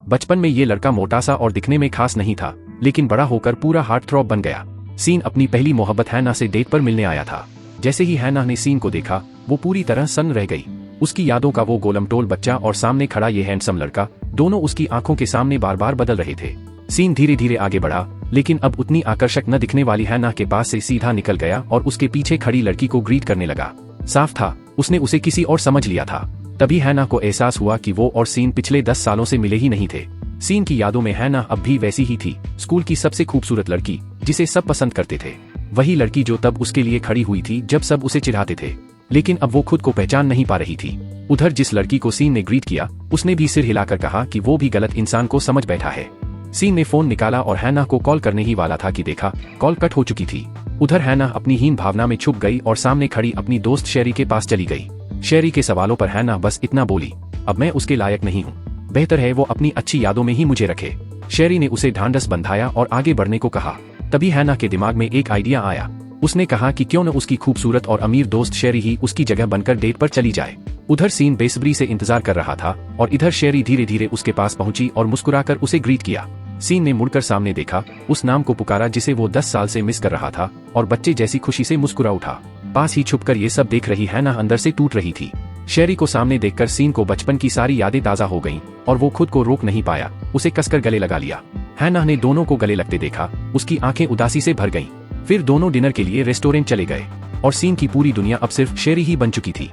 बचपन में ये लड़का मोटा सा और दिखने में खास नहीं था, लेकिन बड़ा होकर पूरा हार्ट थ्रॉब बन गया। सीन अपनी पहली मोहब्बत हैना से डेट पर मिलने आया था। जैसे ही हैना ने सीन को देखा, वो पूरी तरह सन्न रह गई। उसकी यादों का वो गोलमटोल बच्चा और सामने खड़ा ये हैंडसम लड़का, दोनों उसकी आंखों के सामने बार बार बदल रहे थे। सीन धीरे धीरे आगे बढ़ा, लेकिन अब उतनी आकर्षक न दिखने वाली हैना के पास से सीधा निकल गया और उसके पीछे खड़ी लड़की को ग्रीट करने लगा। साफ था, उसने उसे किसी और समझ लिया था। तभी हैना को एहसास हुआ कि वो और सीन पिछले 10 सालों से मिले ही नहीं थे। सीन की यादों में हैना अब भी वैसी ही थी, स्कूल की सबसे खूबसूरत लड़की, जिसे सब पसंद करते थे। वही लड़की जो तब उसके लिए खड़ी हुई थी जब सब उसे चिढ़ाते थे। लेकिन अब वो खुद को पहचान नहीं पा रही थी। उधर जिस लड़की को सीन ने ग्रीट किया, उसने भी सिर हिलाकर कहा कि वो भी गलत इंसान को समझ बैठा है। सीन ने फोन निकाला और हैना को कॉल करने ही वाला था कि देखा, कॉल कट हो चुकी थी। उधर हैना अपनी हीन भावना में छुप गई और सामने खड़ी अपनी दोस्त शेरी के पास चली गई। शेरी के सवालों पर हैना बस इतना बोली, अब मैं उसके लायक नहीं हूँ, बेहतर है वो अपनी अच्छी यादों में ही मुझे रखे। शेरी ने उसे ढांढस बंधाया और आगे बढ़ने को कहा। तभी हैना के दिमाग में एक आइडिया आया। उसने कहा कि क्यों न उसकी खूबसूरत और अमीर दोस्त शेरी ही उसकी जगह बनकर डेट पर चली जाए। उधर सीन बेसब्री से इंतजार कर रहा था और इधर शेरी धीरे धीरे उसके पास पहुंची और मुस्कुराकर उसे ग्रीट किया। सीन ने मुड़कर सामने देखा, उस नाम को पुकारा जिसे वो 10 साल से मिस कर रहा था, और बच्चे जैसी खुशी से मुस्कुरा उठा। पास ही छुपकर ये सब देख रही हैना अंदर से टूट रही थी। शेरी को सामने देखकर सीन को बचपन की सारी यादें ताजा हो गईं और वो खुद को रोक नहीं पाया, उसे कसकर गले लगा लिया। हैना ने दोनों को गले लगते देखा, उसकी आंखें उदासी से भर गईं। फिर दोनों डिनर के लिए रेस्टोरेंट चले गए और सीन की पूरी दुनिया अब सिर्फ शेरी ही बन चुकी थी।